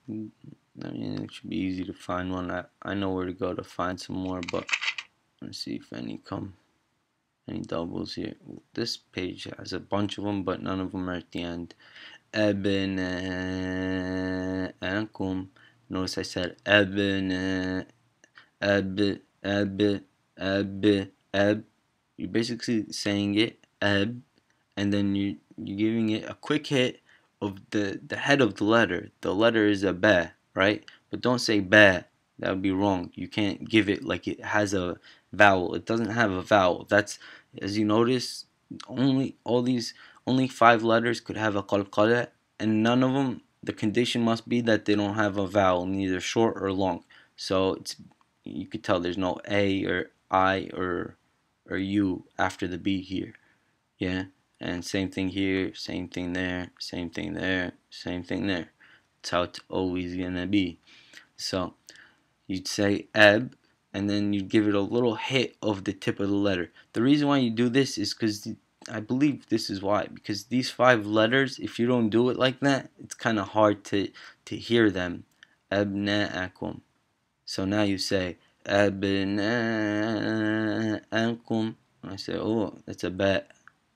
I mean, it should be easy to find one. I know where to go to find some more, but let's see if any doubles here. This page has a bunch of them, but none of them are at the end. أبناءكم. Notice I said أبناء. Ab. You're basically saying it ab, and then you're giving it a quick hit of the head of the letter. The letter is a ba, right? But don't say ba. That would be wrong. You can't give it like it has a vowel. It doesn't have a vowel. That's, as you notice, only 5 letters could have a qalqala, and none of them. The condition must be that they don't have a vowel, neither short or long. So you could tell there's no a or I or u after the b here. Yeah, and same thing here, same thing there, same thing there, same thing there. That's how it's always gonna be. So you'd say eb, and then you'd give it a little hit of the tip of the letter. The reason why you do this is because I believe this is why, because these 5 letters, if you don't do it like that, it's kind of hard to hear them. Abna'akum. So now you say abna'akum. I say, oh, that's a bet.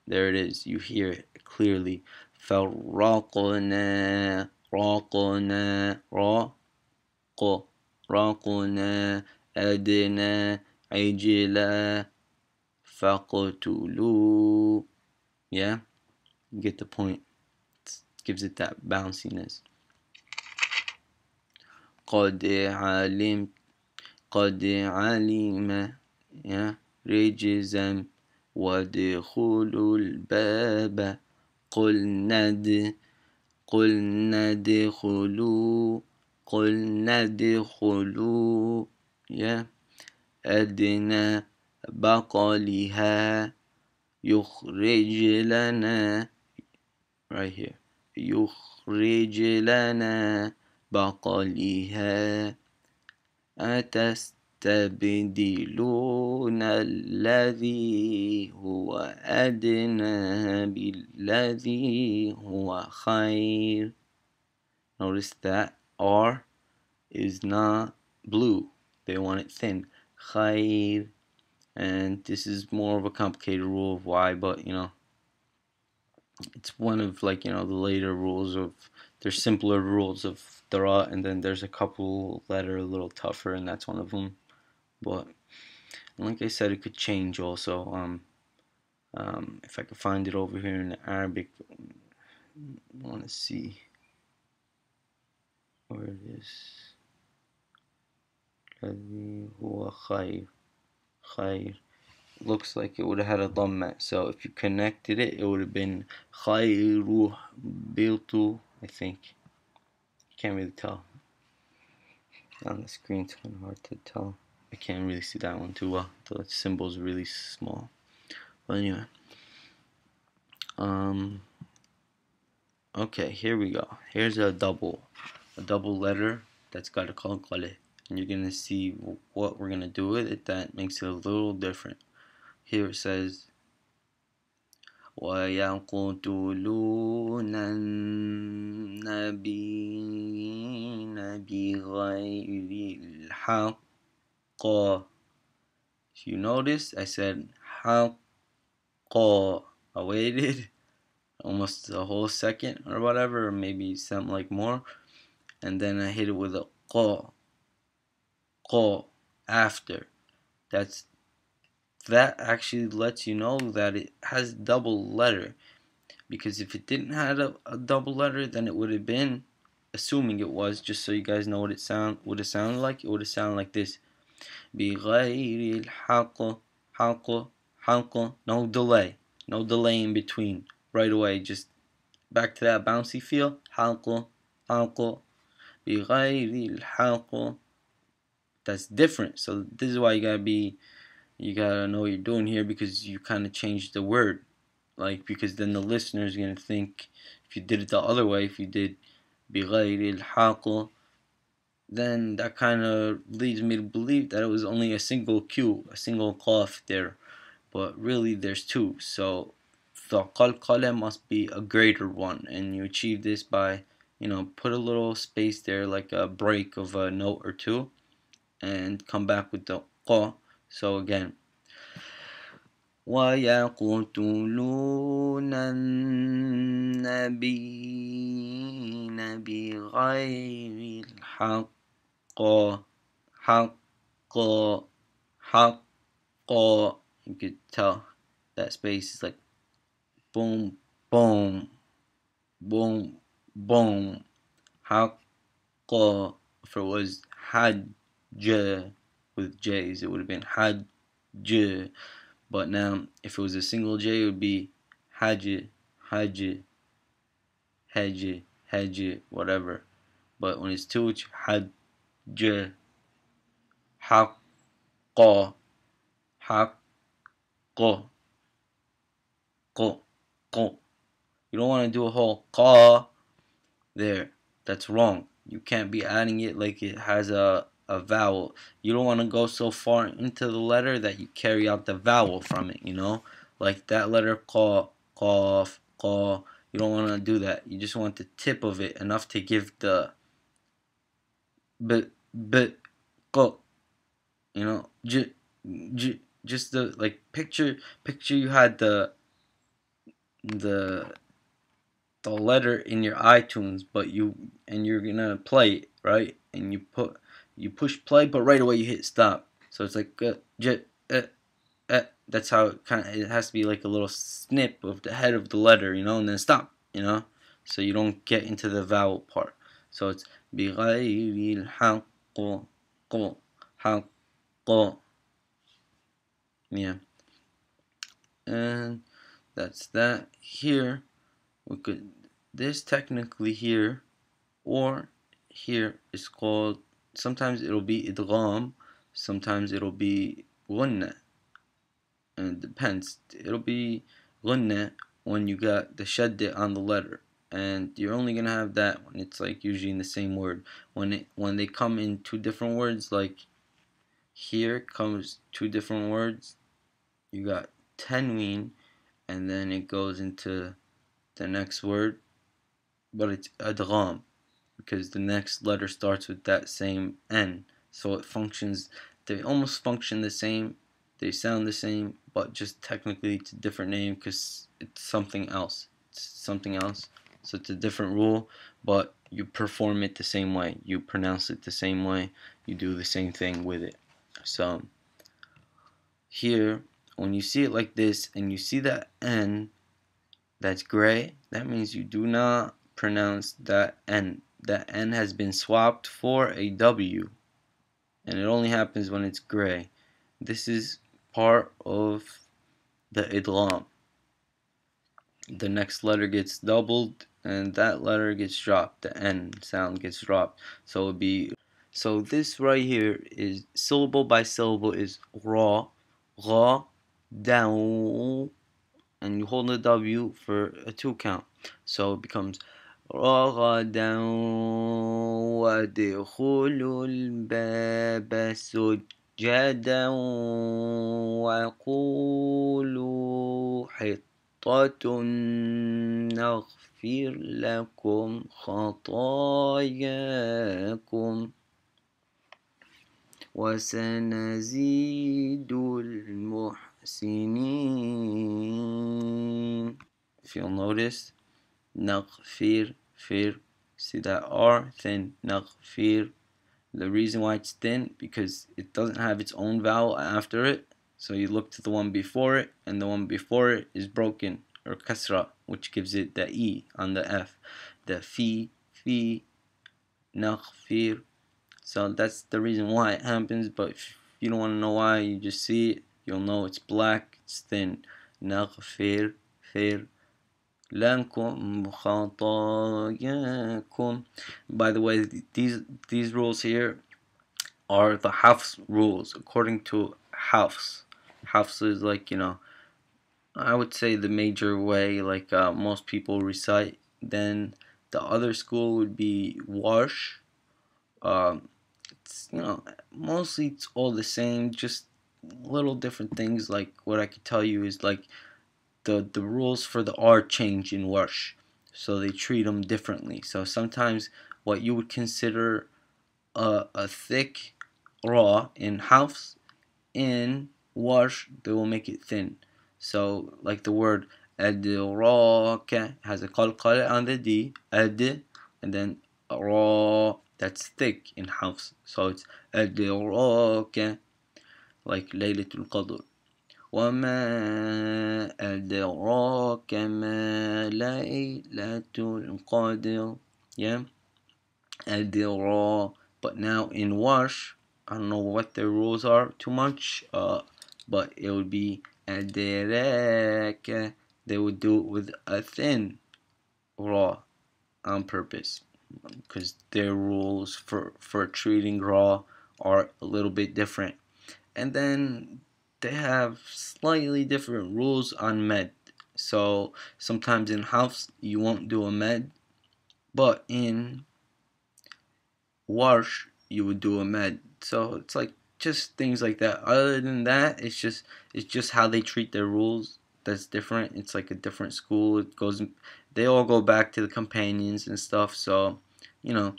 There it is. You hear it clearly. فرقنا رقنا رق رقنا أدنى عجلا فقتلوا. Yeah, you get the point. It gives it that bounciness. قد علمت قد علم. Yeah, رجزا وادخلوا الباب قلنا ادخلوا قلنا ادخلوا. Yeah, أدنى بقلها يخرج لنا. Right here. يخرج لنا بقلها أتستبدلون الذي هو أدنى بالذي هو خير. Notice that R is not blue. They want it thin. خير. And this is more of a complicated rule of why, but it's one of the later rules of, there's simpler rules of Dara, and then there's a couple that are a little tougher, and that's one of them. But like I said, it could change also. If I could find it over here in Arabic, I want to see where it is. الذي هو خير. Looks like it would have had a dhamma, so if you connected it, it would have been khayru biltu, I think. Can't really tell on the screen. It's kind of hard to tell. I can't really see that one too well. The symbol's really small. But anyway, okay, here we go. Here's a double letter that's got a qalqaleh, and you're gonna see what we're gonna do with it that makes it a little different. Here it says وَيَقْتُلُونَ النَّبِيِّينَ بِغَيْرِ الْحَقِّ. If you notice, I said حَقَّ. I waited almost a whole second or whatever, or maybe something like more, and then I hit it with a qa after. That actually lets you know that it has double letter, because if it didn't have a double letter, then it would have been, assuming it was, just so you guys know what it would have sounded like. It would have sounded like this: بغير الحق حق. No delay in between. Right away, just back to that bouncy feel. حق بغير الحق. That's different. So this is why you gotta know what you're doing here, because you kind of changed the word, because then the listener is gonna think, if you did it the other way, if you did بغير الحق, then that kind of leads me to believe that it was only a single Q, a single qaf there, but really there's 2. So the qalqala must be a greater one, and you achieve this by put a little space there, like a break of a note or two, and come back with the qa. So again, ويقتلون النبيين بغير الحق حق حق. You could tell that space is like boom, boom, boom, boom. حق. If it was hajj with J's, it would have been hajj. But now, if it was a single J, it would be hajj, hajj, hajj, hajj, whatever. But when it's two, it's hajj, haqqa, haqqa, qa, qa. You don't want to do a whole qa there. That's wrong. You can't be adding it like it has a vowel. You don't want to go so far into the letter that you carry out the vowel from it, Like that letter qa, qaf, qa. You don't want to do that. You just want the tip of it enough to give the b, b, qa, j, j, just the, like, picture you had the the letter in your iTunes, but you're gonna play it, right? And you push play, but right away you hit stop. So it's like that's how it has to be, like a little snip of the head of the letter, and then stop, so you don't get into the vowel part. So it's بغير الحق حق. Yeah, and that's that. Here we could, this technically here or here is called, sometimes it'll be idgham, sometimes it'll be ghunna, and it depends. It'll be ghunna when you got the shadda on the letter, and you're only gonna have that when it's like usually in the same word. When they come in two different words, like here comes two different words, you got tanween, and then it goes into the next word, but it's adgham because the next letter starts with that same N. So it functions, they almost function the same, they sound the same, but just technically it's a different name because it's something else. It's something else. So it's a different rule, but you perform it the same way. You pronounce it the same way. You do the same thing with it. So here, when you see it like this and you see that N that's gray, that means you do not pronounce that N. That N has been swapped for a W, and it only happens when it's gray. This is part of the idgham. The next letter gets doubled, and that letter gets dropped. The N sound gets dropped. So it would be, so this right here is syllable by syllable is ra, ra, down, and you hold the W for a 2 count. So it becomes رغدا وادخلوا الباب سجدا وقولوا حطة نغفر لكم خطاياكم وسنزيد المحسنين. If you'll notice, نغفر, fir, see that R, thin, نغفر. The reason why it's thin, because it doesn't have its own vowel after it, so you look to the one before it, and the one before it is broken, or kasra, which gives it the E on the F. The fi, نغفر. So that's the reason why it happens, but if you don't want to know why, you just see it, you'll know it's black, it's thin. نغفر, fir, لكم خطاياكم. By the way, these rules here are the Hafs rules according to Hafs. Hafs is like, I would say the major way, like most people recite. Then the other school would be Warsh. It's, mostly it's all the same, just little different things. Like what I could tell you is like the rules for the R change in Warsh. so they treat them differently. So sometimes what you would consider a thick raw in Hafs, in Warsh they will make it thin. So like the word adraka has a qalqala on the D, ad, and then ra, that's thick in Hafs. So it's adraka, like Laylatul Qadr. وما أدراك ما ليلة القدر. Yeah, أدرا. But now in Warsh, I don't know what their rules are too much, but it would be أدراك. They would do it with a thin raw on purpose, because their rules for treating raw are a little bit different. And then they have slightly different rules on med. So sometimes in Hafs you won't do a med, but in Warsh you would do a med. So it's like just things like that. Other than that, it's just how they treat their rules that's different. It's like a different school. They all go back to the companions and stuff. So, you know,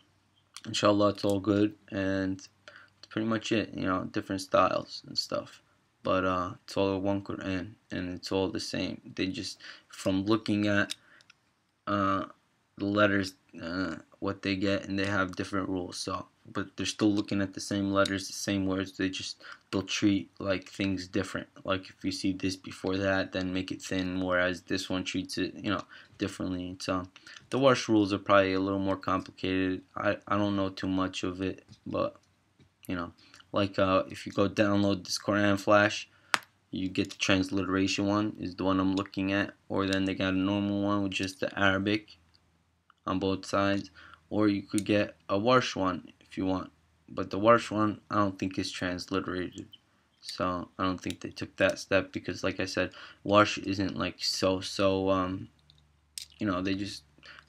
inshallah it's all good, and that's pretty much it. Different styles and stuff. But it's all one Quran, and it's all the same. They just, from looking at uh, the letters, what they get, and they have different rules. So, but they're still looking at the same letters, the same words. They'll treat like things different. Like if you see this before that, then make it thin. Whereas this one treats it, differently. So, the Warsh rules are probably a little more complicated. I don't know too much of it, but like if you go download this Quran Flash, you get the transliteration one, is the one I'm looking at, or then they got a normal one with just the Arabic on both sides, or you could get a Warsh one if you want. But the Warsh one, I don't think is transliterated. So I don't think they took that step, because like I said, Warsh isn't like they just,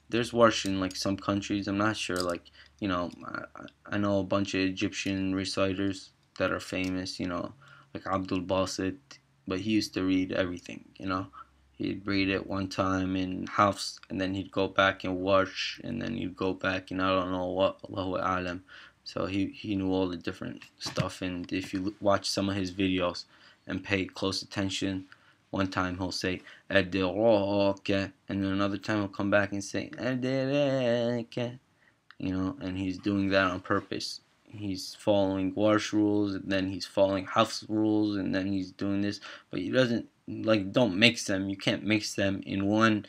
there's Warsh in like some countries. I'm not sure. Like, I know a bunch of Egyptian reciters that are famous. Like Abdul Basit, but he used to read everything. He'd read it one time in Hafs, and then he'd go back in Warsh, and then he'd go back and I don't know what, Allahu Alam. So he knew all the different stuff, and if you watch some of his videos and pay close attention, one time he'll say Adiraka, and then another time he'll come back and say Adiraka, and he's doing that on purpose. He's following Warsh rules, and then he's following Hafs rules, and then he's doing this, but he doesn't, like, don't mix them. You can't mix them in one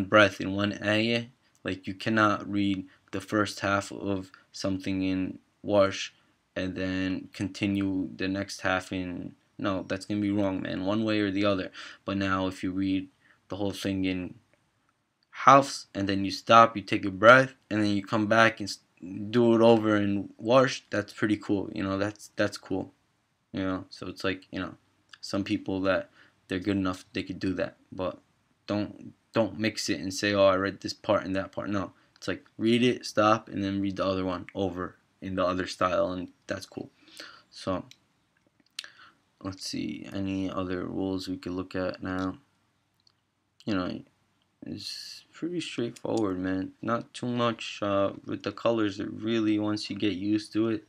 breath, in one ayah. Like, you cannot read the first half of something in Warsh and then continue the next half in, no, that's gonna be wrong, man, one way or the other. But now if you read the whole thing in Hafs, and then you stop, you take a breath, and then you come back and do it over in Warsh, that's pretty cool. That's cool. So it's like, some people that they're good enough, they could do that, but don't mix it and say, oh, I read this part and that part. No, it's like read it, stop, and then read the other one over in the other style, and that's cool. So let's see, any other rules we could look at now. It's pretty straightforward, man. Not too much with the colors. It really, once you get used to it,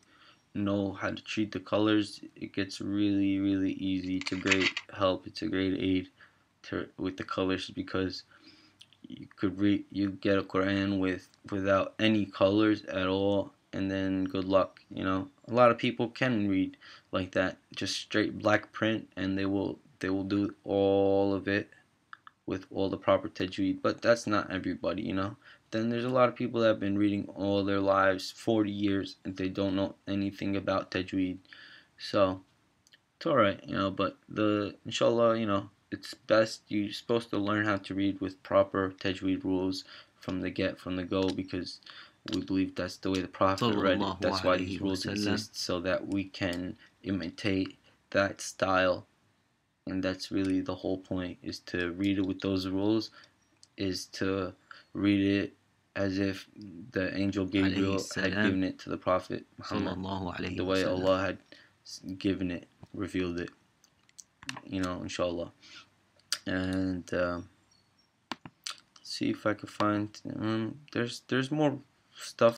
know how to treat the colors, it gets really, really easy. It's a great help. It's a great aid with the colors, because you get a Quran without any colors at all, and then good luck. A lot of people can read like that, just straight black print, and they will do all of it with all the proper tajweed, but that's not everybody. Then there's a lot of people that have been reading all their lives, 40 years, and they don't know anything about tajweed. So it's alright, but inshallah, it's best, you're supposed to learn how to read with proper tajweed rules from the go, because we believe that's the way the Prophet read it. That's why these rules exist, so that we can imitate that style. And that's really the whole point, is to read it with those rules, is to read it as if the angel Gabriel had given it to the Prophet Muhammad, the way Allah had given it, revealed it, inshallah. And see if I can find. There's more stuff